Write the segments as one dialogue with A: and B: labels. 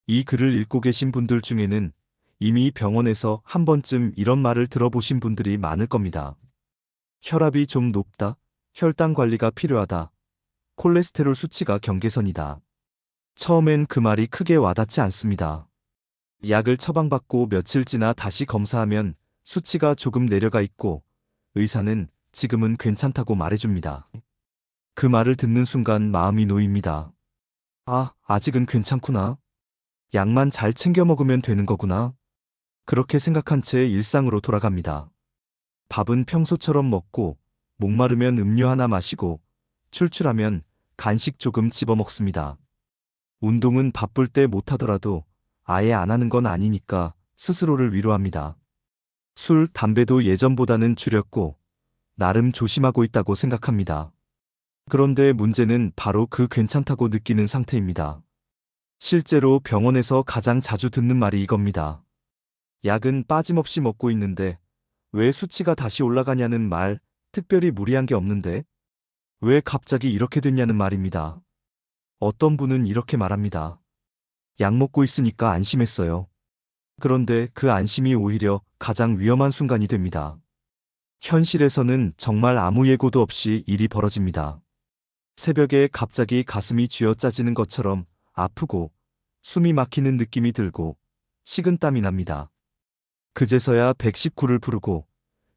A: 이 글을 읽고 계신 분들 중에는 이미 병원에서 한 번쯤 이런 말을 들어보신 분들이 많을 겁니다. 혈압이 좀 높다. 혈당 관리가 필요하다. 콜레스테롤 수치가 경계선이다. 처음엔 그 말이 크게 와닿지 않습니다. 약을 처방받고 며칠 지나 다시 검사하면 수치가 조금 내려가 있고 의사는 지금은 괜찮다고 말해줍니다. 그 말을 듣는 순간 마음이 놓입니다. 아, 아직은 괜찮구나. 약만 잘 챙겨 먹으면 되는 거구나. 그렇게 생각한 채 일상으로 돌아갑니다. 밥은 평소처럼 먹고, 목마르면 음료 하나 마시고, 출출하면 간식 조금 집어 먹습니다. 운동은 바쁠 때 못하더라도 아예 안 하는 건 아니니까 스스로를 위로합니다. 술, 담배도 예전보다는 줄였고, 나름 조심하고 있다고 생각합니다. 그런데 문제는 바로 그 괜찮다고 느끼는 상태입니다. 실제로 병원에서 가장 자주 듣는 말이 이겁니다. 약은 빠짐없이 먹고 있는데 왜 수치가 다시 올라가냐는 말, 특별히 무리한 게 없는데 왜 갑자기 이렇게 됐냐는 말입니다. 어떤 분은 이렇게 말합니다. 약 먹고 있으니까 안심했어요. 그런데 그 안심이 오히려 가장 위험한 순간이 됩니다. 현실에서는 정말 아무 예고도 없이 일이 벌어집니다. 새벽에 갑자기 가슴이 쥐어짜지는 것처럼 아프고 숨이 막히는 느낌이 들고 식은땀이 납니다. 그제서야 119를 부르고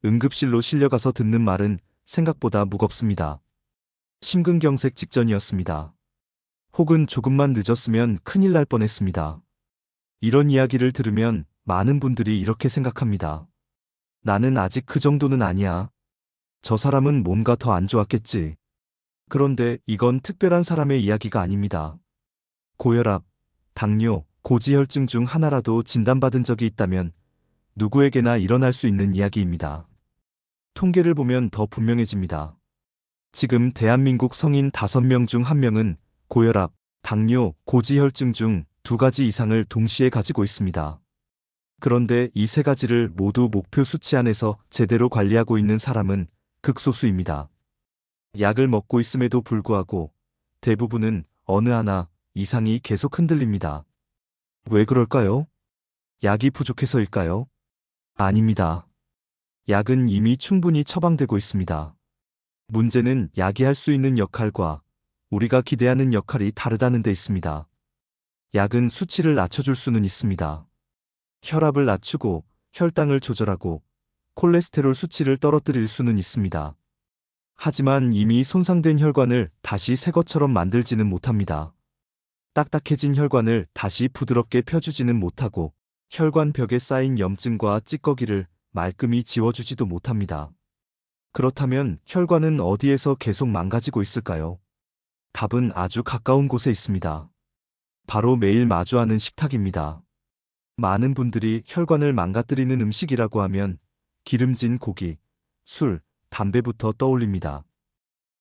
A: 응급실로 실려가서 듣는 말은 생각보다 무겁습니다. 심근경색 직전이었습니다. 혹은 조금만 늦었으면 큰일 날 뻔했습니다. 이런 이야기를 들으면 많은 분들이 이렇게 생각합니다. 나는 아직 그 정도는 아니야. 저 사람은 뭔가 더 안 좋았겠지. 그런데 이건 특별한 사람의 이야기가 아닙니다. 고혈압, 당뇨, 고지혈증 중 하나라도 진단받은 적이 있다면 누구에게나 일어날 수 있는 이야기입니다. 통계를 보면 더 분명해집니다. 지금 대한민국 성인 5명 중 1명은 고혈압, 당뇨, 고지혈증 중 2가지 이상을 동시에 가지고 있습니다. 그런데 이 3가지를 모두 목표 수치 안에서 제대로 관리하고 있는 사람은 극소수입니다. 약을 먹고 있음에도 불구하고 대부분은 어느 하나 이상이 계속 흔들립니다. 왜 그럴까요? 약이 부족해서일까요? 아닙니다. 약은 이미 충분히 처방되고 있습니다. 문제는 약이 할 수 있는 역할과 우리가 기대하는 역할이 다르다는 데 있습니다. 약은 수치를 낮춰줄 수는 있습니다. 혈압을 낮추고 혈당을 조절하고 콜레스테롤 수치를 떨어뜨릴 수는 있습니다. 하지만 이미 손상된 혈관을 다시 새 것처럼 만들지는 못합니다. 딱딱해진 혈관을 다시 부드럽게 펴주지는 못하고 혈관 벽에 쌓인 염증과 찌꺼기를 말끔히 지워주지도 못합니다. 그렇다면 혈관은 어디에서 계속 망가지고 있을까요? 답은 아주 가까운 곳에 있습니다. 바로 매일 마주하는 식탁입니다. 많은 분들이 혈관을 망가뜨리는 음식이라고 하면 기름진 고기, 술, 담배부터 떠올립니다.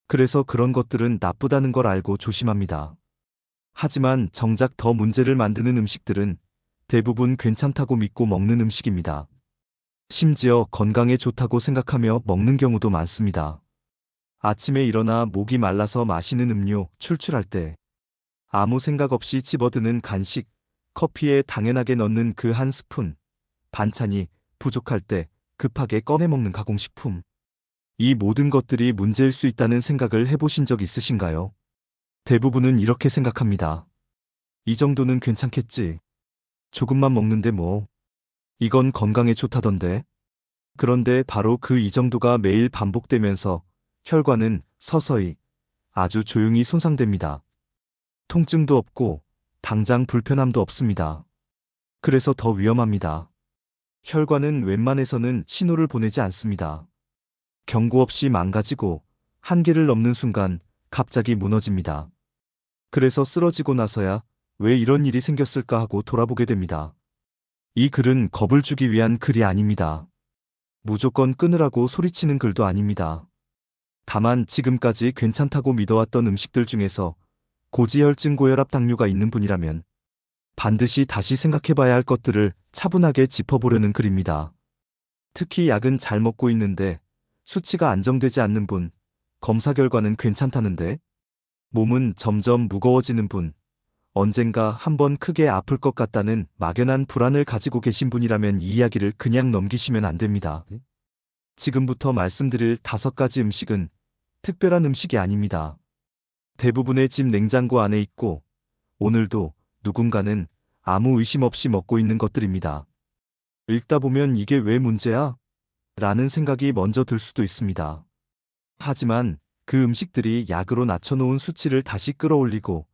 A: 그래서 그런 것들은 나쁘다는 걸 알고 조심합니다. 하지만 정작 더 문제를 만드는 음식들은 대부분 괜찮다고 믿고 먹는 음식입니다. 심지어 건강에 좋다고 생각하며 먹는 경우도 많습니다. 아침에 일어나 목이 말라서 마시는 음료, 출출할 때 아무 생각 없이 집어드는 간식, 커피에 당연하게 넣는 그 한 스푼, 반찬이 부족할 때 급하게 꺼내 먹는 가공식품. 이 모든 것들이 문제일 수 있다는 생각을 해보신 적 있으신가요? 대부분은 이렇게 생각합니다. 이 정도는 괜찮겠지. 조금만 먹는데 뭐. 이건 건강에 좋다던데. 그런데 바로 그 이 정도가 매일 반복되면서 혈관은 서서히 아주 조용히 손상됩니다. 통증도 없고 당장 불편함도 없습니다. 그래서 더 위험합니다. 혈관은 웬만해서는 신호를 보내지 않습니다. 경고 없이 망가지고 한계를 넘는 순간 갑자기 무너집니다. 그래서 쓰러지고 나서야 왜 이런 일이 생겼을까 하고 돌아보게 됩니다. 이 글은 겁을 주기 위한 글이 아닙니다. 무조건 끊으라고 소리치는 글도 아닙니다. 다만 지금까지 괜찮다고 믿어왔던 음식들 중에서 고지혈증 고혈압 당뇨가 있는 분이라면 반드시 다시 생각해봐야 할 것들을 차분하게 짚어보려는 글입니다. 특히 약은 잘 먹고 있는데 수치가 안정되지 않는 분, 검사 결과는 괜찮다는데 몸은 점점 무거워지는 분, 언젠가 한번 크게 아플 것 같다는 막연한 불안을 가지고 계신 분이라면 이 이야기를 그냥 넘기시면 안 됩니다. 지금부터 말씀드릴 5가지 음식은 특별한 음식이 아닙니다. 대부분의 집 냉장고 안에 있고 오늘도 누군가는 아무 의심 없이 먹고 있는 것들입니다. 읽다 보면 이게 왜 문제야? 라는 생각이 먼저 들 수도 있습니다. 하지만 그 음식들이 약으로 낮춰놓은 수치를 다시 끌어올리고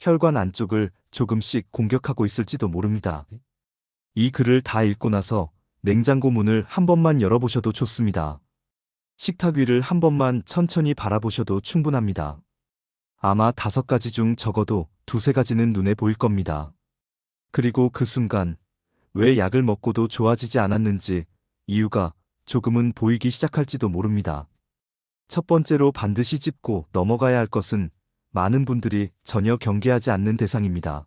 A: 혈관 안쪽을 조금씩 공격하고 있을지도 모릅니다. 이 글을 다 읽고 나서 냉장고 문을 한 번만 열어보셔도 좋습니다. 식탁 위를 한 번만 천천히 바라보셔도 충분합니다. 아마 5가지 중 적어도 2~3가지는 눈에 보일 겁니다. 그리고 그 순간 왜 약을 먹고도 좋아지지 않았는지 이유가 조금은 보이기 시작할지도 모릅니다. 첫 번째로 반드시 짚고 넘어가야 할 것은 많은 분들이 전혀 경계하지 않는 대상입니다.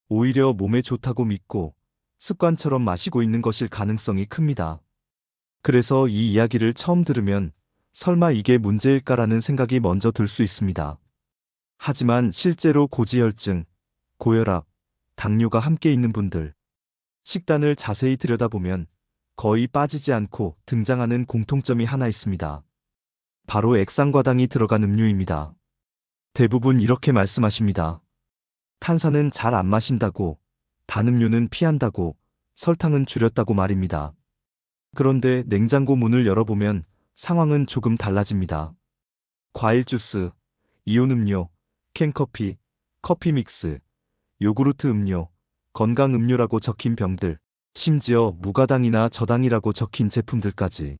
A: 오히려 몸에 좋다고 믿고 습관처럼 마시고 있는 것일 가능성이 큽니다. 그래서 이 이야기를 처음 들으면 설마 이게 문제일까라는 생각이 먼저 들 수 있습니다. 하지만 실제로 고지혈증, 고혈압, 당뇨가 함께 있는 분들, 식단을 자세히 들여다보면 거의 빠지지 않고 등장하는 공통점이 하나 있습니다. 바로 액상과당이 들어간 음료입니다. 대부분 이렇게 말씀하십니다. 탄산은 잘 안 마신다고, 단 음료는 피한다고, 설탕은 줄였다고 말입니다. 그런데 냉장고 문을 열어보면 상황은 조금 달라집니다. 과일 주스, 이온 음료, 캔커피, 커피 믹스, 요구르트 음료, 건강 음료라고 적힌 병들, 심지어 무가당이나 저당이라고 적힌 제품들까지.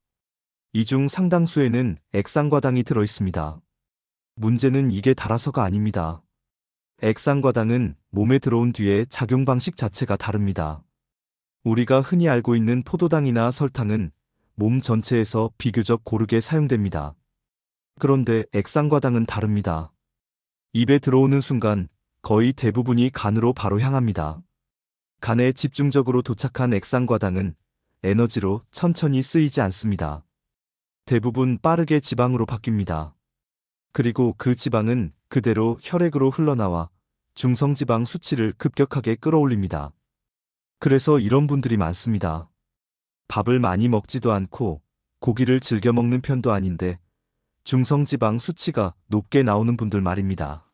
A: 이 중 상당수에는 액상과당이 들어있습니다. 문제는 이게 달아서가 아닙니다. 액상과당은 몸에 들어온 뒤에 작용 방식 자체가 다릅니다. 우리가 흔히 알고 있는 포도당이나 설탕은 몸 전체에서 비교적 고르게 사용됩니다. 그런데 액상과당은 다릅니다. 입에 들어오는 순간 거의 대부분이 간으로 바로 향합니다. 간에 집중적으로 도착한 액상과당은 에너지로 천천히 쓰이지 않습니다. 대부분 빠르게 지방으로 바뀝니다. 그리고 그 지방은 그대로 혈액으로 흘러나와 중성지방 수치를 급격하게 끌어올립니다. 그래서 이런 분들이 많습니다. 밥을 많이 먹지도 않고 고기를 즐겨 먹는 편도 아닌데 중성지방 수치가 높게 나오는 분들 말입니다.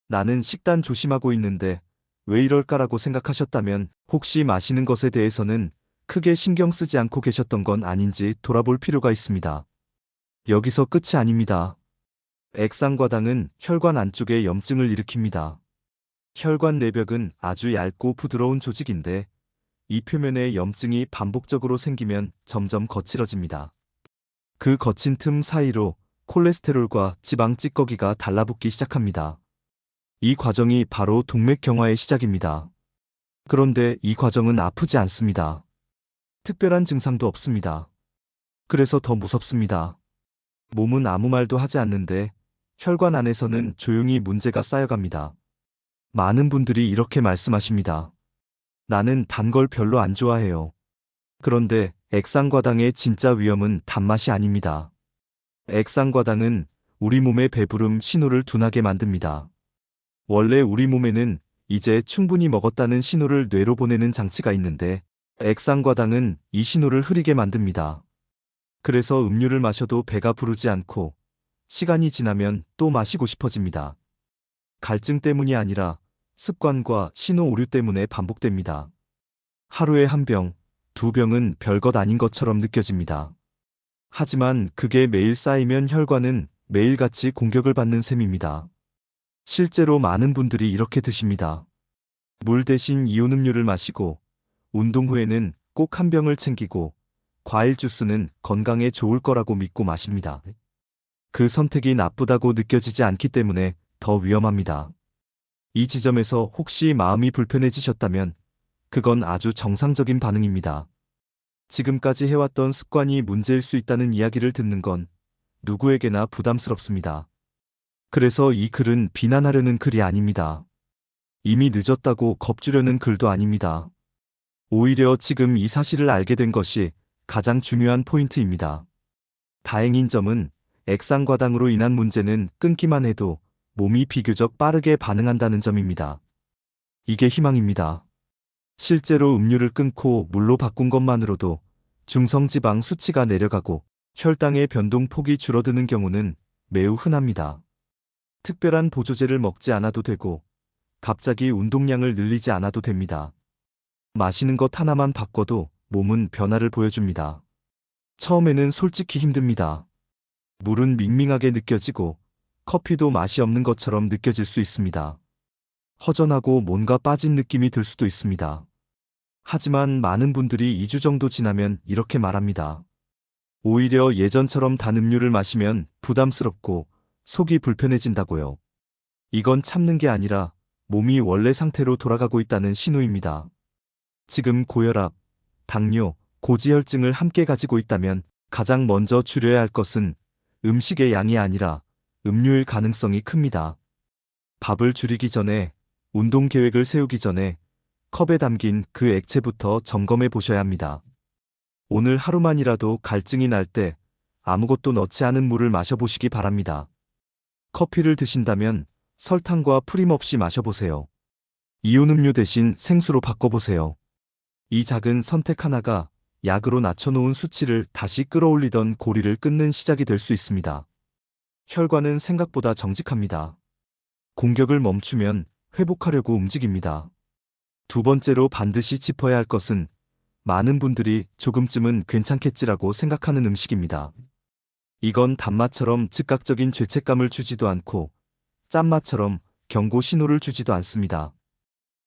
A: 나는 식단 조심하고 있는데 왜 이럴까라고 생각하셨다면 혹시 마시는 것에 대해서는 크게 신경 쓰지 않고 계셨던 건 아닌지 돌아볼 필요가 있습니다. 여기서 끝이 아닙니다. 액상과당은 혈관 안쪽에 염증을 일으킵니다. 혈관 내벽은 아주 얇고 부드러운 조직인데 이 표면에 염증이 반복적으로 생기면 점점 거칠어집니다. 그 거친 틈 사이로 콜레스테롤과 지방 찌꺼기가 달라붙기 시작합니다. 이 과정이 바로 동맥경화의 시작입니다. 그런데 이 과정은 아프지 않습니다. 특별한 증상도 없습니다. 그래서 더 무섭습니다. 몸은 아무 말도 하지 않는데 혈관 안에서는 조용히 문제가 쌓여갑니다. 많은 분들이 이렇게 말씀하십니다. 나는 단 걸 별로 안 좋아해요. 그런데 액상과당의 진짜 위험은 단맛이 아닙니다. 액상과당은 우리 몸의 배부름 신호를 둔하게 만듭니다. 원래 우리 몸에는 이제 충분히 먹었다는 신호를 뇌로 보내는 장치가 있는데 액상과당은 이 신호를 흐리게 만듭니다. 그래서 음료를 마셔도 배가 부르지 않고 시간이 지나면 또 마시고 싶어집니다. 갈증 때문이 아니라 습관과 신호 오류 때문에 반복됩니다. 하루에 1병, 2병은 별것 아닌 것처럼 느껴집니다. 하지만 그게 매일 쌓이면 혈관은 매일같이 공격을 받는 셈입니다. 실제로 많은 분들이 이렇게 드십니다. 물 대신 이온 음료를 마시고 운동 후에는 꼭 1병을 챙기고 과일 주스는 건강에 좋을 거라고 믿고 마십니다. 그 선택이 나쁘다고 느껴지지 않기 때문에 더 위험합니다. 이 지점에서 혹시 마음이 불편해지셨다면 그건 아주 정상적인 반응입니다. 지금까지 해왔던 습관이 문제일 수 있다는 이야기를 듣는 건 누구에게나 부담스럽습니다. 그래서 이 글은 비난하려는 글이 아닙니다. 이미 늦었다고 겁주려는 글도 아닙니다. 오히려 지금 이 사실을 알게 된 것이 가장 중요한 포인트입니다. 다행인 점은 액상과당으로 인한 문제는 끊기만 해도 몸이 비교적 빠르게 반응한다는 점입니다. 이게 희망입니다. 실제로 음료를 끊고 물로 바꾼 것만으로도 중성지방 수치가 내려가고 혈당의 변동폭이 줄어드는 경우는 매우 흔합니다. 특별한 보조제를 먹지 않아도 되고 갑자기 운동량을 늘리지 않아도 됩니다. 마시는 것 하나만 바꿔도 몸은 변화를 보여줍니다. 처음에는 솔직히 힘듭니다. 물은 밍밍하게 느껴지고 커피도 맛이 없는 것처럼 느껴질 수 있습니다. 허전하고 뭔가 빠진 느낌이 들 수도 있습니다. 하지만 많은 분들이 2주 정도 지나면 이렇게 말합니다. 오히려 예전처럼 단 음료를 마시면 부담스럽고 속이 불편해진다고요. 이건 참는 게 아니라 몸이 원래 상태로 돌아가고 있다는 신호입니다. 지금 고혈압, 당뇨, 고지혈증을 함께 가지고 있다면 가장 먼저 줄여야 할 것은 음식의 양이 아니라 음료일 가능성이 큽니다. 밥을 줄이기 전에, 운동 계획을 세우기 전에 컵에 담긴 그 액체부터 점검해 보셔야 합니다. 오늘 하루만이라도 갈증이 날 때 아무것도 넣지 않은 물을 마셔보시기 바랍니다. 커피를 드신다면 설탕과 프림 없이 마셔보세요. 이온 음료 대신 생수로 바꿔보세요. 이 작은 선택 하나가 약으로 낮춰놓은 수치를 다시 끌어올리던 고리를 끊는 시작이 될 수 있습니다. 혈관은 생각보다 정직합니다. 공격을 멈추면 회복하려고 움직입니다. 두 번째로 반드시 짚어야 할 것은 많은 분들이 조금쯤은 괜찮겠지라고 생각하는 음식입니다. 이건 단맛처럼 즉각적인 죄책감을 주지도 않고 짠맛처럼 경고 신호를 주지도 않습니다.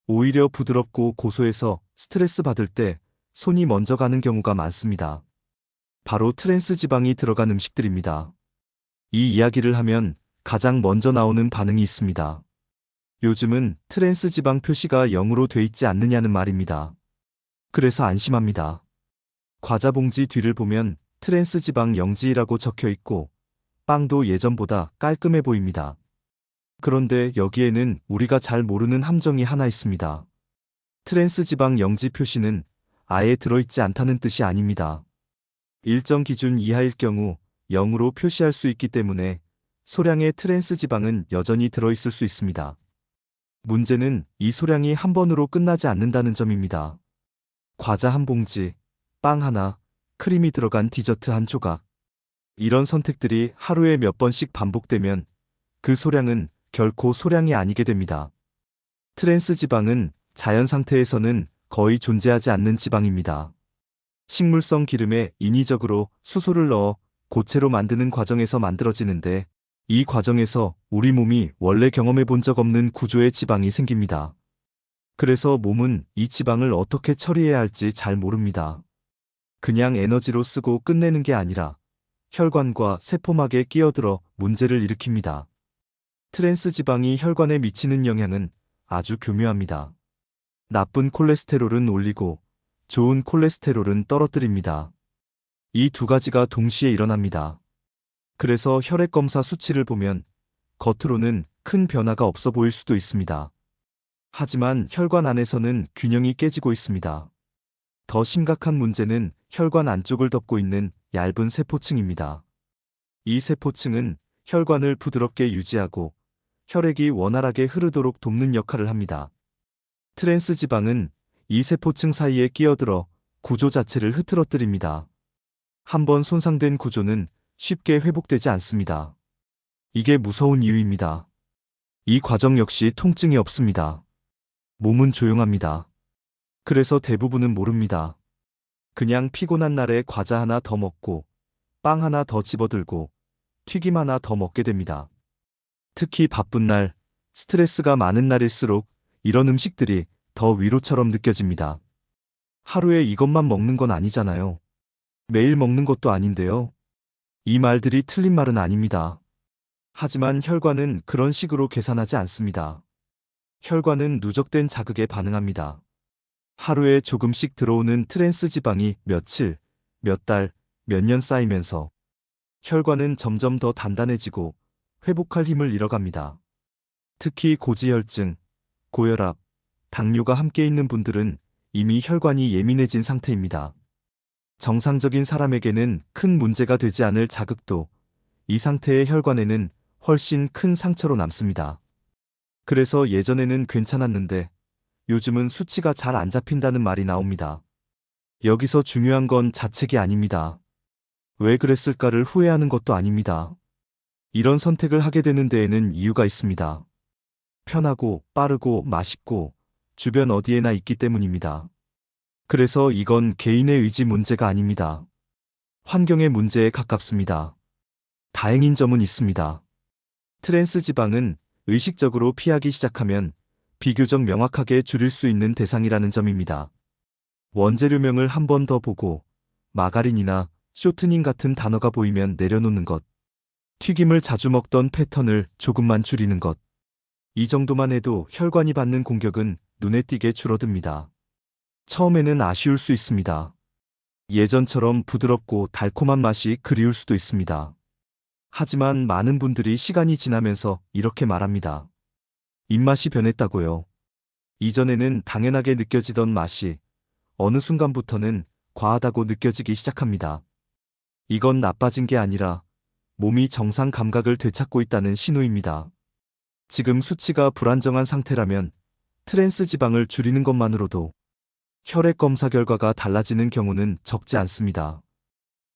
A: 오히려 부드럽고 고소해서 스트레스 받을 때 손이 먼저 가는 경우가 많습니다. 바로 트랜스 지방이 들어간 음식들입니다. 이 이야기를 하면 가장 먼저 나오는 반응이 있습니다. 요즘은 트랜스 지방 표시가 0으로 돼 있지 않느냐는 말입니다. 그래서 안심합니다. 과자 봉지 뒤를 보면 트랜스 지방 0지라고 적혀 있고 빵도 예전보다 깔끔해 보입니다. 그런데 여기에는 우리가 잘 모르는 함정이 하나 있습니다. 트랜스 지방 0지 표시는 아예 들어있지 않다는 뜻이 아닙니다. 일정 기준 이하일 경우 0으로 표시할 수 있기 때문에 소량의 트랜스 지방은 여전히 들어있을 수 있습니다. 문제는 이 소량이 한 번으로 끝나지 않는다는 점입니다. 과자 한 봉지, 빵 하나, 크림이 들어간 디저트 한 조각. 이런 선택들이 하루에 몇 번씩 반복되면 그 소량은 결코 소량이 아니게 됩니다. 트랜스 지방은 자연 상태에서는 거의 존재하지 않는 지방입니다. 식물성 기름에 인위적으로 수소를 넣어 고체로 만드는 과정에서 만들어지는데 이 과정에서 우리 몸이 원래 경험해 본 적 없는 구조의 지방이 생깁니다. 그래서 몸은 이 지방을 어떻게 처리해야 할지 잘 모릅니다. 그냥 에너지로 쓰고 끝내는 게 아니라 혈관과 세포막에 끼어들어 문제를 일으킵니다. 트랜스 지방이 혈관에 미치는 영향은 아주 교묘합니다. 나쁜 콜레스테롤은 올리고 좋은 콜레스테롤은 떨어뜨립니다. 이 두 가지가 동시에 일어납니다. 그래서 혈액 검사 수치를 보면 겉으로는 큰 변화가 없어 보일 수도 있습니다. 하지만 혈관 안에서는 균형이 깨지고 있습니다. 더 심각한 문제는 혈관 안쪽을 덮고 있는 얇은 세포층입니다. 이 세포층은 혈관을 부드럽게 유지하고 혈액이 원활하게 흐르도록 돕는 역할을 합니다. 트랜스 지방은 이 세포층 사이에 끼어들어 구조 자체를 흐트러뜨립니다. 한번 손상된 구조는 쉽게 회복되지 않습니다. 이게 무서운 이유입니다. 이 과정 역시 통증이 없습니다. 몸은 조용합니다. 그래서 대부분은 모릅니다. 그냥 피곤한 날에 과자 하나 더 먹고 빵 하나 더 집어들고 튀김 하나 더 먹게 됩니다. 특히 바쁜 날, 스트레스가 많은 날일수록 이런 음식들이 더 위로처럼 느껴집니다. 하루에 이것만 먹는 건 아니잖아요. 매일 먹는 것도 아닌데요. 이 말들이 틀린 말은 아닙니다. 하지만 혈관은 그런 식으로 계산하지 않습니다. 혈관은 누적된 자극에 반응합니다. 하루에 조금씩 들어오는 트랜스 지방이 며칠, 몇 달, 몇 년 쌓이면서 혈관은 점점 더 단단해지고 회복할 힘을 잃어갑니다. 특히 고지혈증, 고혈압, 당뇨가 함께 있는 분들은 이미 혈관이 예민해진 상태입니다. 정상적인 사람에게는 큰 문제가 되지 않을 자극도 이 상태의 혈관에는 훨씬 큰 상처로 남습니다. 그래서 예전에는 괜찮았는데 요즘은 수치가 잘 안 잡힌다는 말이 나옵니다. 여기서 중요한 건 자책이 아닙니다. 왜 그랬을까를 후회하는 것도 아닙니다. 이런 선택을 하게 되는 데에는 이유가 있습니다. 편하고 빠르고 맛있고 주변 어디에나 있기 때문입니다. 그래서 이건 개인의 의지 문제가 아닙니다. 환경의 문제에 가깝습니다. 다행인 점은 있습니다. 트랜스 지방은 의식적으로 피하기 시작하면 비교적 명확하게 줄일 수 있는 대상이라는 점입니다. 원재료명을 한 번 더 보고 마가린이나 쇼트닝 같은 단어가 보이면 내려놓는 것. 튀김을 자주 먹던 패턴을 조금만 줄이는 것. 이 정도만 해도 혈관이 받는 공격은 눈에 띄게 줄어듭니다. 처음에는 아쉬울 수 있습니다. 예전처럼 부드럽고 달콤한 맛이 그리울 수도 있습니다. 하지만 많은 분들이 시간이 지나면서 이렇게 말합니다. 입맛이 변했다고요. 이전에는 당연하게 느껴지던 맛이 어느 순간부터는 과하다고 느껴지기 시작합니다. 이건 나빠진 게 아니라 몸이 정상 감각을 되찾고 있다는 신호입니다. 지금 수치가 불안정한 상태라면 트랜스 지방을 줄이는 것만으로도 혈액 검사 결과가 달라지는 경우는 적지 않습니다.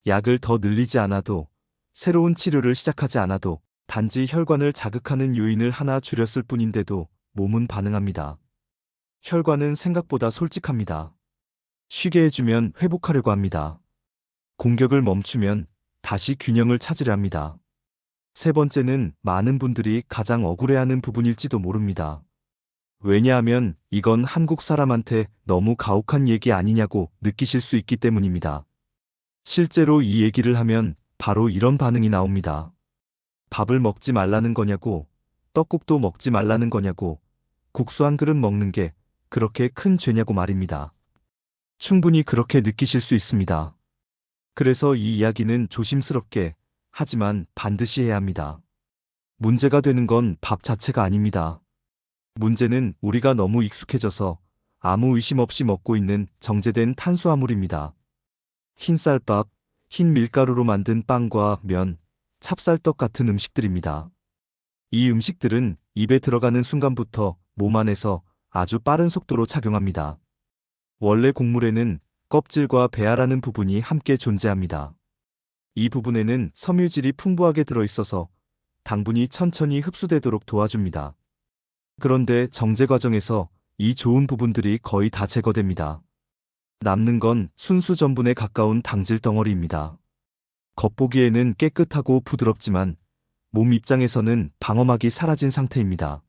A: 약을 더 늘리지 않아도 새로운 치료를 시작하지 않아도 단지 혈관을 자극하는 요인을 하나 줄였을 뿐인데도 몸은 반응합니다. 혈관은 생각보다 솔직합니다. 쉬게 해주면 회복하려고 합니다. 공격을 멈추면 다시 균형을 찾으려 합니다. 세 번째는 많은 분들이 가장 억울해하는 부분일지도 모릅니다. 왜냐하면 이건 한국 사람한테 너무 가혹한 얘기 아니냐고 느끼실 수 있기 때문입니다. 실제로 이 얘기를 하면 바로 이런 반응이 나옵니다. 밥을 먹지 말라는 거냐고, 떡국도 먹지 말라는 거냐고, 국수 한 그릇 먹는 게 그렇게 큰 죄냐고 말입니다. 충분히 그렇게 느끼실 수 있습니다. 그래서 이 이야기는 조심스럽게, 하지만 반드시 해야 합니다. 문제가 되는 건 밥 자체가 아닙니다. 문제는 우리가 너무 익숙해져서 아무 의심 없이 먹고 있는 정제된 탄수화물입니다. 흰쌀밥, 흰 밀가루로 만든 빵과 면, 찹쌀떡 같은 음식들입니다. 이 음식들은 입에 들어가는 순간부터 몸 안에서 아주 빠른 속도로 작용합니다. 원래 곡물에는 껍질과 배아라는 부분이 함께 존재합니다. 이 부분에는 섬유질이 풍부하게 들어있어서 당분이 천천히 흡수되도록 도와줍니다. 그런데 정제 과정에서 이 좋은 부분들이 거의 다 제거됩니다. 남는 건 순수 전분에 가까운 당질 덩어리입니다. 겉보기에는 깨끗하고 부드럽지만 몸 입장에서는 방어막이 사라진 상태입니다.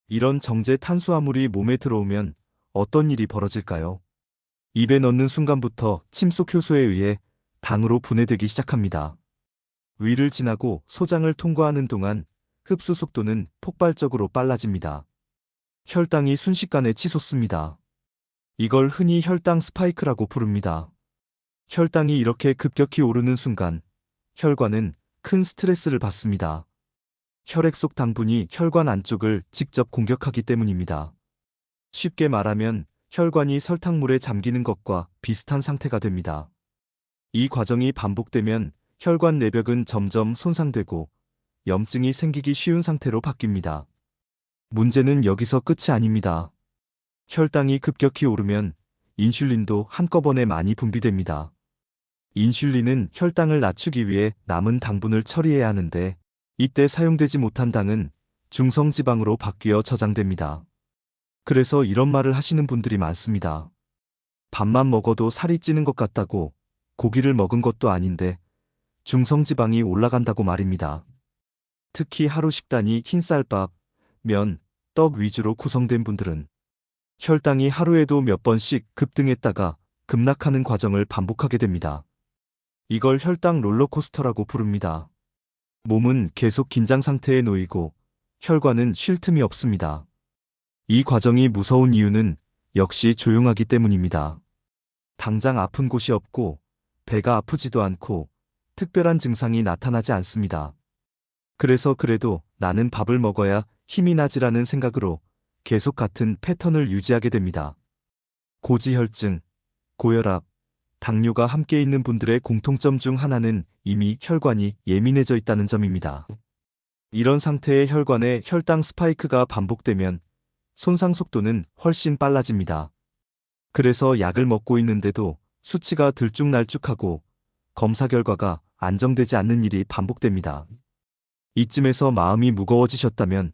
A: 이런 정제 탄수화물이 몸에 들어오면 어떤 일이 벌어질까요? 입에 넣는 순간부터 침속 효소에 의해 당으로 분해되기 시작합니다. 위를 지나고 소장을 통과하는 동안 흡수 속도는 폭발적으로 빨라집니다. 혈당이 순식간에 치솟습니다. 이걸 흔히 혈당 스파이크라고 부릅니다. 혈당이 이렇게 급격히 오르는 순간 혈관은 큰 스트레스를 받습니다. 혈액 속 당분이 혈관 안쪽을 직접 공격하기 때문입니다. 쉽게 말하면 혈관이 설탕물에 잠기는 것과 비슷한 상태가 됩니다. 이 과정이 반복되면 혈관 내벽은 점점 손상되고 염증이 생기기 쉬운 상태로 바뀝니다. 문제는 여기서 끝이 아닙니다. 혈당이 급격히 오르면 인슐린도 한꺼번에 많이 분비됩니다. 인슐린은 혈당을 낮추기 위해 남은 당분을 처리해야 하는데 이때 사용되지 못한 당은 중성지방으로 바뀌어 저장됩니다. 그래서 이런 말을 하시는 분들이 많습니다. 밥만 먹어도 살이 찌는 것 같다고, 고기를 먹은 것도 아닌데 중성지방이 올라간다고 말입니다. 특히 하루 식단이 흰쌀밥, 면, 떡 위주로 구성된 분들은 혈당이 하루에도 몇 번씩 급등했다가 급락하는 과정을 반복하게 됩니다. 이걸 혈당 롤러코스터라고 부릅니다. 몸은 계속 긴장 상태에 놓이고 혈관은 쉴 틈이 없습니다. 이 과정이 무서운 이유는 역시 조용하기 때문입니다. 당장 아픈 곳이 없고 배가 아프지도 않고 특별한 증상이 나타나지 않습니다. 그래서 그래도 나는 밥을 먹어야 힘이 나지라는 생각으로 계속 같은 패턴을 유지하게 됩니다. 고지혈증, 고혈압, 당뇨가 함께 있는 분들의 공통점 중 하나는 이미 혈관이 예민해져 있다는 점입니다. 이런 상태의 혈관에 혈당 스파이크가 반복되면 손상 속도는 훨씬 빨라집니다. 그래서 약을 먹고 있는데도 수치가 들쭉날쭉하고 검사 결과가 안정되지 않는 일이 반복됩니다. 이쯤에서 마음이 무거워지셨다면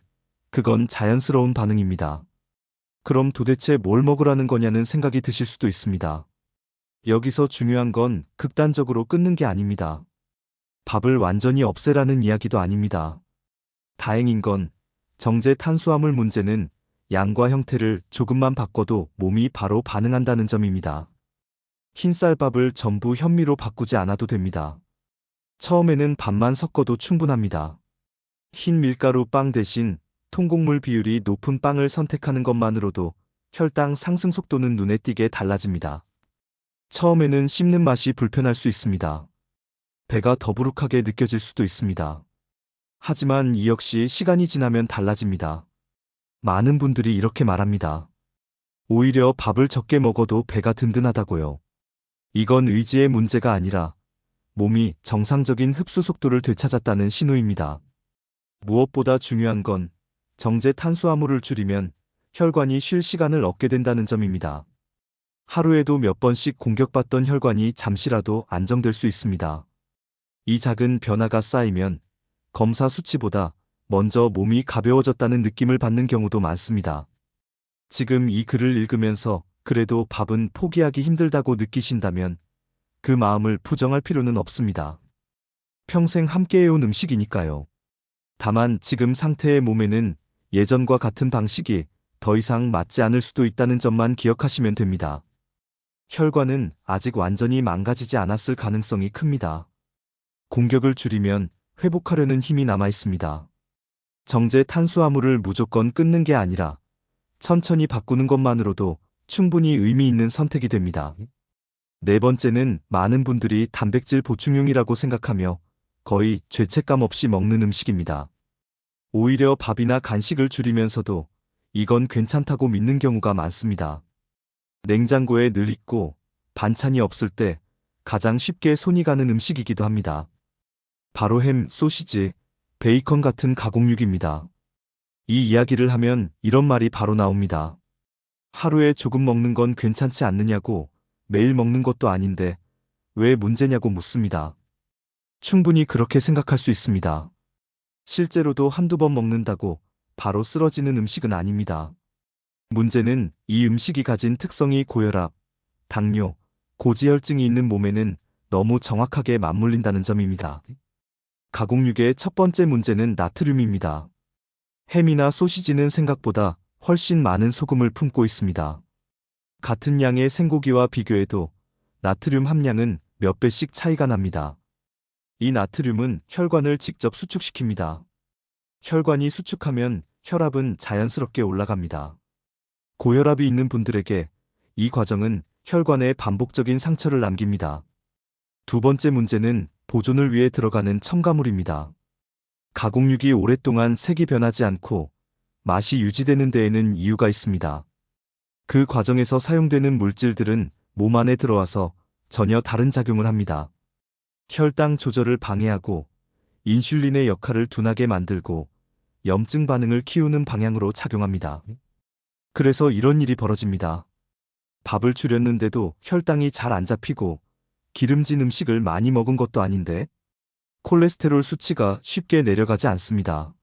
A: 그건 자연스러운 반응입니다. 그럼 도대체 뭘 먹으라는 거냐는 생각이 드실 수도 있습니다. 여기서 중요한 건 극단적으로 끊는 게 아닙니다. 밥을 완전히 없애라는 이야기도 아닙니다. 다행인 건 정제 탄수화물 문제는 양과 형태를 조금만 바꿔도 몸이 바로 반응한다는 점입니다. 흰쌀밥을 전부 현미로 바꾸지 않아도 됩니다. 처음에는 밥만 섞어도 충분합니다. 흰 밀가루 빵 대신 통곡물 비율이 높은 빵을 선택하는 것만으로도 혈당 상승 속도는 눈에 띄게 달라집니다. 처음에는 씹는 맛이 불편할 수 있습니다. 배가 더부룩하게 느껴질 수도 있습니다. 하지만 이 역시 시간이 지나면 달라집니다. 많은 분들이 이렇게 말합니다. 오히려 밥을 적게 먹어도 배가 든든하다고요. 이건 의지의 문제가 아니라 몸이 정상적인 흡수 속도를 되찾았다는 신호입니다. 무엇보다 중요한 건 정제 탄수화물을 줄이면 혈관이 쉴 시간을 얻게 된다는 점입니다. 하루에도 몇 번씩 공격받던 혈관이 잠시라도 안정될 수 있습니다. 이 작은 변화가 쌓이면 검사 수치보다 먼저 몸이 가벼워졌다는 느낌을 받는 경우도 많습니다. 지금 이 글을 읽으면서 그래도 밥은 포기하기 힘들다고 느끼신다면 그 마음을 부정할 필요는 없습니다. 평생 함께해온 음식이니까요. 다만 지금 상태의 몸에는 예전과 같은 방식이 더 이상 맞지 않을 수도 있다는 점만 기억하시면 됩니다. 혈관은 아직 완전히 망가지지 않았을 가능성이 큽니다. 공격을 줄이면 회복하려는 힘이 남아 있습니다. 정제 탄수화물을 무조건 끊는 게 아니라 천천히 바꾸는 것만으로도 충분히 의미 있는 선택이 됩니다. 네 번째는 많은 분들이 단백질 보충용이라고 생각하며 거의 죄책감 없이 먹는 음식입니다. 오히려 밥이나 간식을 줄이면서도 이건 괜찮다고 믿는 경우가 많습니다. 냉장고에 늘 있고 반찬이 없을 때 가장 쉽게 손이 가는 음식이기도 합니다. 바로 햄, 소시지, 베이컨 같은 가공육입니다. 이 이야기를 하면 이런 말이 바로 나옵니다. 하루에 조금 먹는 건 괜찮지 않느냐고, 매일 먹는 것도 아닌데 왜 문제냐고 묻습니다. 충분히 그렇게 생각할 수 있습니다. 실제로도 한두 번 먹는다고 바로 쓰러지는 음식은 아닙니다. 문제는 이 음식이 가진 특성이 고혈압, 당뇨, 고지혈증이 있는 몸에는 너무 정확하게 맞물린다는 점입니다. 가공육의 첫 번째 문제는 나트륨입니다. 햄이나 소시지는 생각보다 훨씬 많은 소금을 품고 있습니다. 같은 양의 생고기와 비교해도 나트륨 함량은 몇 배씩 차이가 납니다. 이 나트륨은 혈관을 직접 수축시킵니다. 혈관이 수축하면 혈압은 자연스럽게 올라갑니다. 고혈압이 있는 분들에게 이 과정은 혈관에 반복적인 상처를 남깁니다. 두 번째 문제는 보존을 위해 들어가는 첨가물입니다. 가공육이 오랫동안 색이 변하지 않고 맛이 유지되는 데에는 이유가 있습니다. 그 과정에서 사용되는 물질들은 몸 안에 들어와서 전혀 다른 작용을 합니다. 혈당 조절을 방해하고 인슐린의 역할을 둔하게 만들고 염증 반응을 키우는 방향으로 작용합니다. 그래서 이런 일이 벌어집니다. 밥을 줄였는데도 혈당이 잘 안 잡히고 기름진 음식을 많이 먹은 것도 아닌데 콜레스테롤 수치가 쉽게 내려가지 않습니다.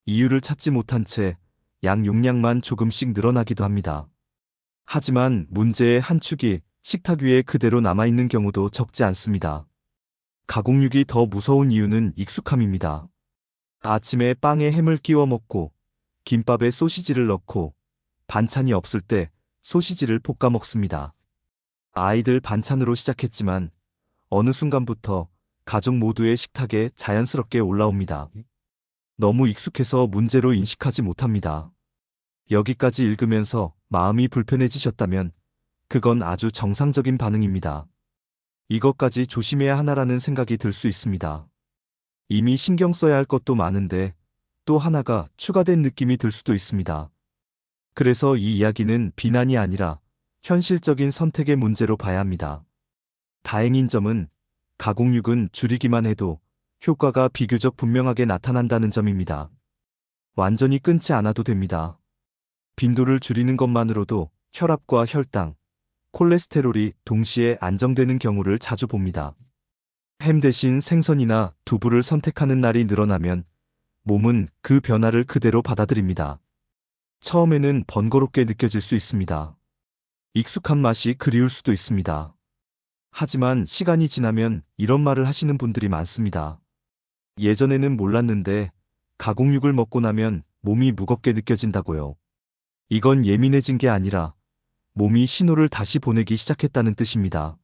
A: 이유를 찾지 못한 채 양 용량만 조금씩 늘어나기도 합니다. 하지만 문제의 한 축이 식탁 위에 그대로 남아있는 경우도 적지 않습니다. 가공육이 더 무서운 이유는 익숙함입니다. 아침에 빵에 햄을 끼워 먹고 김밥에 소시지를 넣고 반찬이 없을 때 소시지를 볶아 먹습니다. 아이들 반찬으로 시작했지만 어느 순간부터 가족 모두의 식탁에 자연스럽게 올라옵니다. 너무 익숙해서 문제로 인식하지 못합니다. 여기까지 읽으면서 마음이 불편해지셨다면 그건 아주 정상적인 반응입니다. 이것까지 조심해야 하나라는 생각이 들 수 있습니다. 이미 신경 써야 할 것도 많은데 또 하나가 추가된 느낌이 들 수도 있습니다. 그래서 이 이야기는 비난이 아니라 현실적인 선택의 문제로 봐야 합니다. 다행인 점은 가공육은 줄이기만 해도 효과가 비교적 분명하게 나타난다는 점입니다. 완전히 끊지 않아도 됩니다. 빈도를 줄이는 것만으로도 혈압과 혈당, 콜레스테롤이 동시에 안정되는 경우를 자주 봅니다. 햄 대신 생선이나 두부를 선택하는 날이 늘어나면 몸은 그 변화를 그대로 받아들입니다. 처음에는 번거롭게 느껴질 수 있습니다. 익숙한 맛이 그리울 수도 있습니다. 하지만 시간이 지나면 이런 말을 하시는 분들이 많습니다. 예전에는 몰랐는데 가공육을 먹고 나면 몸이 무겁게 느껴진다고요. 이건 예민해진 게 아니라 몸이 신호를 다시 보내기 시작했다는 뜻입니다.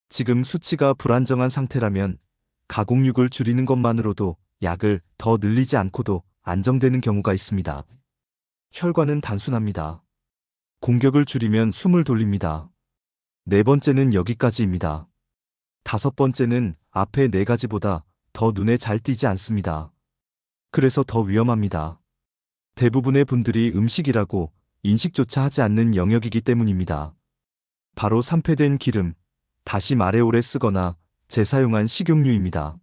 A: 지금 수치가 불안정한 상태라면 가공육을 줄이는 것만으로도 약을 더 늘리지 않고도 안정되는 경우가 있습니다. 혈관은 단순합니다. 공격을 줄이면 숨을 돌립니다. 네 번째는 여기까지입니다. 다섯 번째는 앞에 네 가지보다 더 눈에 잘 띄지 않습니다. 그래서 더 위험합니다. 대부분의 분들이 음식이라고 인식조차 하지 않는 영역이기 때문입니다. 바로 산패된 기름, 다시 말해 오래 쓰거나 재사용한 식용유입니다.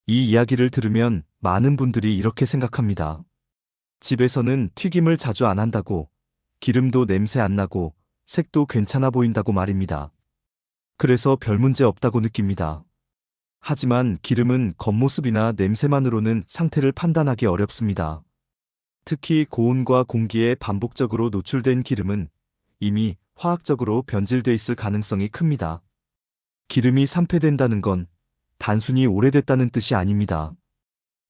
A: 이 이야기를 들으면 많은 분들이 이렇게 생각합니다. 집에서는 튀김을 자주 안 한다고, 기름도 냄새 안 나고, 색도 괜찮아 보인다고 말입니다. 그래서 별 문제 없다고 느낍니다. 하지만 기름은 겉모습이나 냄새만으로는 상태를 판단하기 어렵습니다. 특히 고온과 공기에 반복적으로 노출된 기름은 이미 화학적으로 변질돼 있을 가능성이 큽니다. 기름이 산패된다는 건 단순히 오래됐다는 뜻이 아닙니다.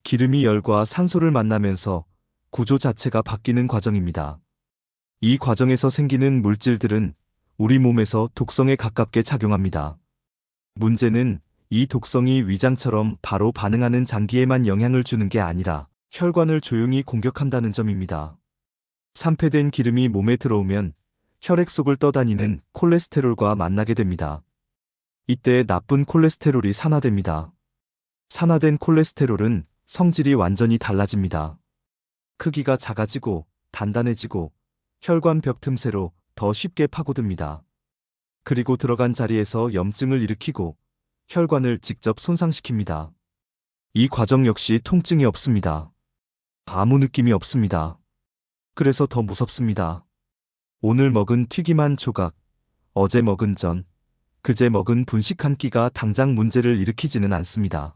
A: 기름이 열과 산소를 만나면서 구조 자체가 바뀌는 과정입니다. 이 과정에서 생기는 물질들은 우리 몸에서 독성에 가깝게 작용합니다. 문제는 이 독성이 위장처럼 바로 반응하는 장기에만 영향을 주는 게 아니라 혈관을 조용히 공격한다는 점입니다. 산패된 기름이 몸에 들어오면 혈액 속을 떠다니는 콜레스테롤과 만나게 됩니다. 이때 나쁜 콜레스테롤이 산화됩니다. 산화된 콜레스테롤은 성질이 완전히 달라집니다. 크기가 작아지고 단단해지고 혈관 벽 틈새로 더 쉽게 파고듭니다. 그리고 들어간 자리에서 염증을 일으키고 혈관을 직접 손상시킵니다. 이 과정 역시 통증이 없습니다. 아무 느낌이 없습니다. 그래서 더 무섭습니다. 오늘 먹은 튀김 한 조각, 어제 먹은 전, 그제 먹은 분식 한 끼가 당장 문제를 일으키지는 않습니다.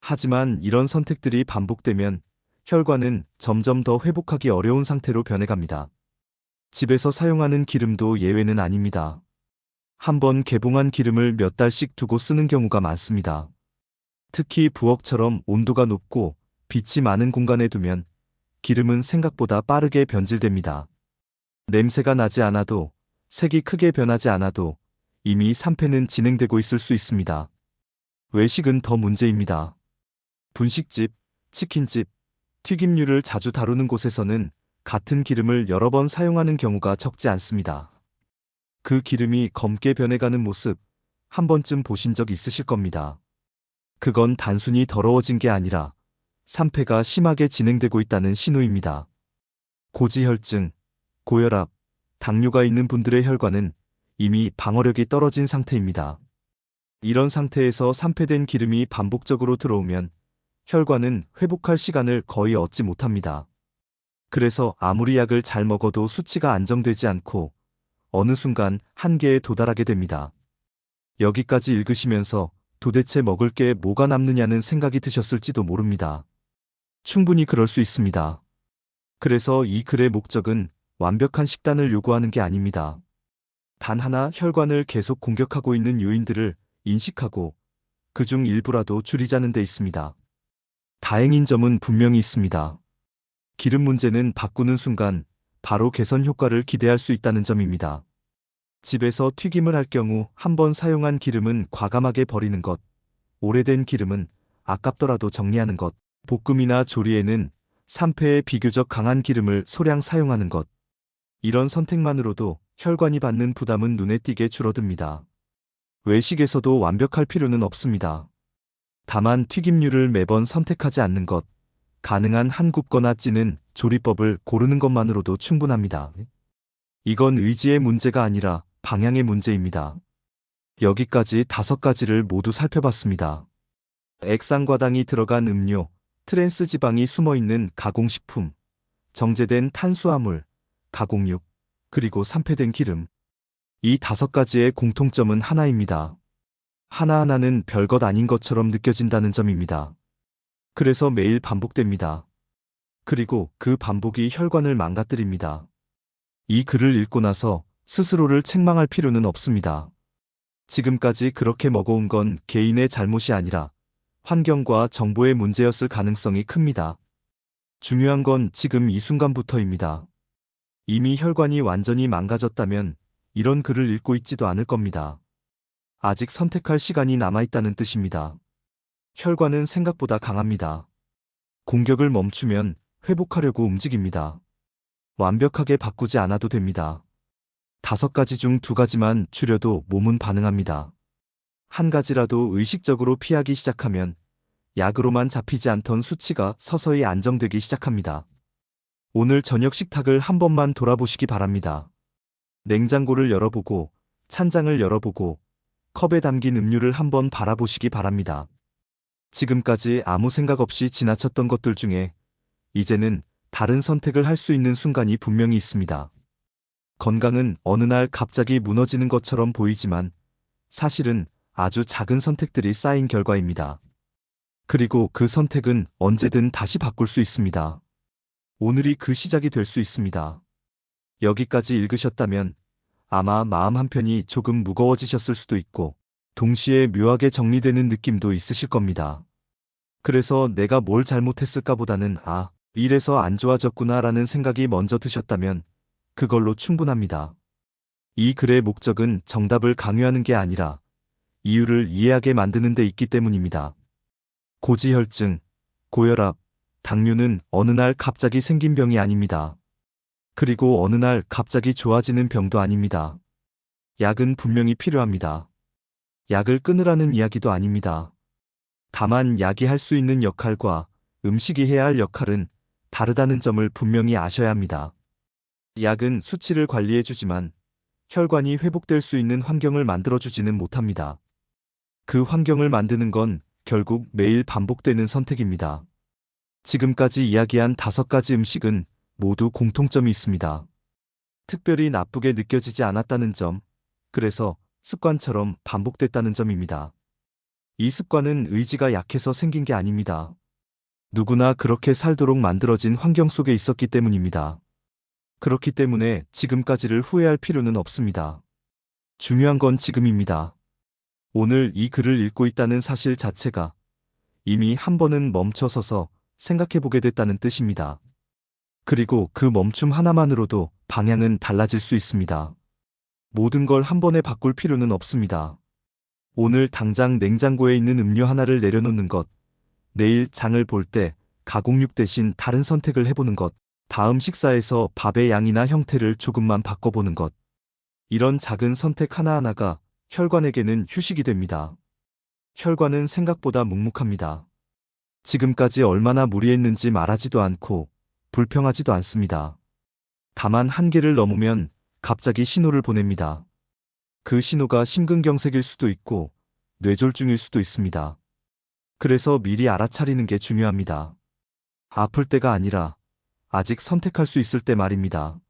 A: 하지만 이런 선택들이 반복되면 혈관은 점점 더 회복하기 어려운 상태로 변해갑니다. 집에서 사용하는 기름도 예외는 아닙니다. 한번 개봉한 기름을 몇 달씩 두고 쓰는 경우가 많습니다. 특히 부엌처럼 온도가 높고 빛이 많은 공간에 두면 기름은 생각보다 빠르게 변질됩니다. 냄새가 나지 않아도, 색이 크게 변하지 않아도 이미 산패는 진행되고 있을 수 있습니다. 외식은 더 문제입니다. 분식집, 치킨집, 튀김류를 자주 다루는 곳에서는 같은 기름을 여러 번 사용하는 경우가 적지 않습니다. 그 기름이 검게 변해가는 모습 한 번쯤 보신 적 있으실 겁니다. 그건 단순히 더러워진 게 아니라 산패가 심하게 진행되고 있다는 신호입니다. 고지혈증, 고혈압, 당뇨가 있는 분들의 혈관은 이미 방어력이 떨어진 상태입니다. 이런 상태에서 산패된 기름이 반복적으로 들어오면 혈관은 회복할 시간을 거의 얻지 못합니다. 그래서 아무리 약을 잘 먹어도 수치가 안정되지 않고 어느 순간 한계에 도달하게 됩니다. 여기까지 읽으시면서 도대체 먹을 게 뭐가 남느냐는 생각이 드셨을지도 모릅니다. 충분히 그럴 수 있습니다. 그래서 이 글의 목적은 완벽한 식단을 요구하는 게 아닙니다. 단 하나 혈관을 계속 공격하고 있는 요인들을 인식하고 그중 일부라도 줄이자는 데 있습니다. 다행인 점은 분명히 있습니다. 기름 문제는 바꾸는 순간 바로 개선 효과를 기대할 수 있다는 점입니다. 집에서 튀김을 할 경우 한 번 사용한 기름은 과감하게 버리는 것, 오래된 기름은 아깝더라도 정리하는 것, 볶음이나 조리에는 산패에 비교적 강한 기름을 소량 사용하는 것. 이런 선택만으로도 혈관이 받는 부담은 눈에 띄게 줄어듭니다. 외식에서도 완벽할 필요는 없습니다. 다만 튀김류를 매번 선택하지 않는 것, 가능한 한 굽거나 찌는 조리법을 고르는 것만으로도 충분합니다. 이건 의지의 문제가 아니라 방향의 문제입니다. 여기까지 5가지를 모두 살펴봤습니다. 액상과당이 들어간 음료, 트랜스 지방이 숨어있는 가공식품, 정제된 탄수화물, 가공육, 그리고 산패된 기름. 이 5가지의 공통점은 하나입니다. 하나하나는 별것 아닌 것처럼 느껴진다는 점입니다. 그래서 매일 반복됩니다. 그리고 그 반복이 혈관을 망가뜨립니다. 이 글을 읽고 나서 스스로를 책망할 필요는 없습니다. 지금까지 그렇게 먹어온 건 개인의 잘못이 아니라 환경과 정보의 문제였을 가능성이 큽니다. 중요한 건 지금 이 순간부터입니다. 이미 혈관이 완전히 망가졌다면 이런 글을 읽고 있지도 않을 겁니다. 아직 선택할 시간이 남아있다는 뜻입니다. 혈관은 생각보다 강합니다. 공격을 멈추면 회복하려고 움직입니다. 완벽하게 바꾸지 않아도 됩니다. 5가지 중 2가지만 줄여도 몸은 반응합니다. 한 가지라도 의식적으로 피하기 시작하면 약으로만 잡히지 않던 수치가 서서히 안정되기 시작합니다. 오늘 저녁 식탁을 한 번만 돌아보시기 바랍니다. 냉장고를 열어보고, 찬장을 열어보고, 컵에 담긴 음료를 한번 바라보시기 바랍니다. 지금까지 아무 생각 없이 지나쳤던 것들 중에 이제는 다른 선택을 할 수 있는 순간이 분명히 있습니다. 건강은 어느 날 갑자기 무너지는 것처럼 보이지만 사실은 아주 작은 선택들이 쌓인 결과입니다. 그리고 그 선택은 언제든 다시 바꿀 수 있습니다. 오늘이 그 시작이 될 수 있습니다. 여기까지 읽으셨다면 아마 마음 한편이 조금 무거워지셨을 수도 있고 동시에 묘하게 정리되는 느낌도 있으실 겁니다. 그래서 내가 뭘 잘못했을까 보다는 이래서 안 좋아졌구나 라는 생각이 먼저 드셨다면 그걸로 충분합니다. 이 글의 목적은 정답을 강요하는 게 아니라 이유를 이해하게 만드는 데 있기 때문입니다. 고지혈증, 고혈압, 당뇨는 어느 날 갑자기 생긴 병이 아닙니다. 그리고 어느 날 갑자기 좋아지는 병도 아닙니다. 약은 분명히 필요합니다. 약을 끊으라는 이야기도 아닙니다. 다만 약이 할 수 있는 역할과 음식이 해야 할 역할은 다르다는 점을 분명히 아셔야 합니다. 약은 수치를 관리해주지만 혈관이 회복될 수 있는 환경을 만들어주지는 못합니다. 그 환경을 만드는 건 결국 매일 반복되는 선택입니다. 지금까지 이야기한 5가지 음식은 모두 공통점이 있습니다. 특별히 나쁘게 느껴지지 않았다는 점, 그래서 습관처럼 반복됐다는 점입니다. 이 습관은 의지가 약해서 생긴 게 아닙니다. 누구나 그렇게 살도록 만들어진 환경 속에 있었기 때문입니다. 그렇기 때문에 지금까지를 후회할 필요는 없습니다. 중요한 건 지금입니다. 오늘 이 글을 읽고 있다는 사실 자체가 이미 한 번은 멈춰서서 생각해보게 됐다는 뜻입니다. 그리고 그 멈춤 하나만으로도 방향은 달라질 수 있습니다. 모든 걸 한 번에 바꿀 필요는 없습니다. 오늘 당장 냉장고에 있는 음료 하나를 내려놓는 것, 내일 장을 볼 때 가공육 대신 다른 선택을 해보는 것, 다음 식사에서 밥의 양이나 형태를 조금만 바꿔보는 것. 이런 작은 선택 하나하나가 혈관에게는 휴식이 됩니다. 혈관은 생각보다 묵묵합니다. 지금까지 얼마나 무리했는지 말하지도 않고 불평하지도 않습니다. 다만 한계를 넘으면 갑자기 신호를 보냅니다. 그 신호가 심근경색일 수도 있고 뇌졸중일 수도 있습니다. 그래서 미리 알아차리는 게 중요합니다. 아플 때가 아니라 아직 선택할 수 있을 때 말입니다.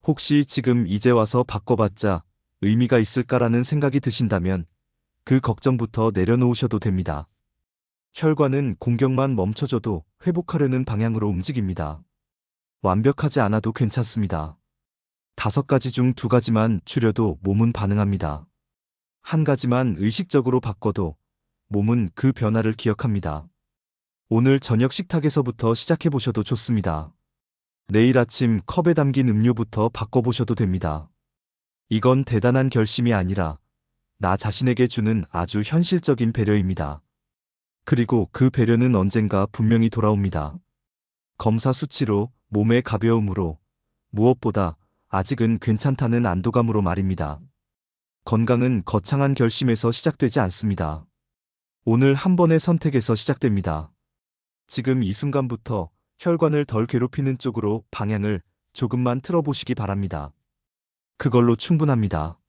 A: 혹시 지금 이제 와서 바꿔봤자 의미가 있을까라는 생각이 드신다면 그 걱정부터 내려놓으셔도 됩니다. 혈관은 공격만 멈춰줘도 회복하려는 방향으로 움직입니다. 완벽하지 않아도 괜찮습니다. 5가지 중 2가지만 줄여도 몸은 반응합니다. 한 가지만 의식적으로 바꿔도 몸은 그 변화를 기억합니다. 오늘 저녁 식탁에서부터 시작해보셔도 좋습니다. 내일 아침 컵에 담긴 음료부터 바꿔보셔도 됩니다. 이건 대단한 결심이 아니라 나 자신에게 주는 아주 현실적인 배려입니다. 그리고 그 배려는 언젠가 분명히 돌아옵니다. 검사 수치로, 몸의 가벼움으로, 무엇보다 아직은 괜찮다는 안도감으로 말입니다. 건강은 거창한 결심에서 시작되지 않습니다. 오늘 한 번의 선택에서 시작됩니다. 지금 이 순간부터 혈관을 덜 괴롭히는 쪽으로 방향을 조금만 틀어보시기 바랍니다. 그걸로 충분합니다.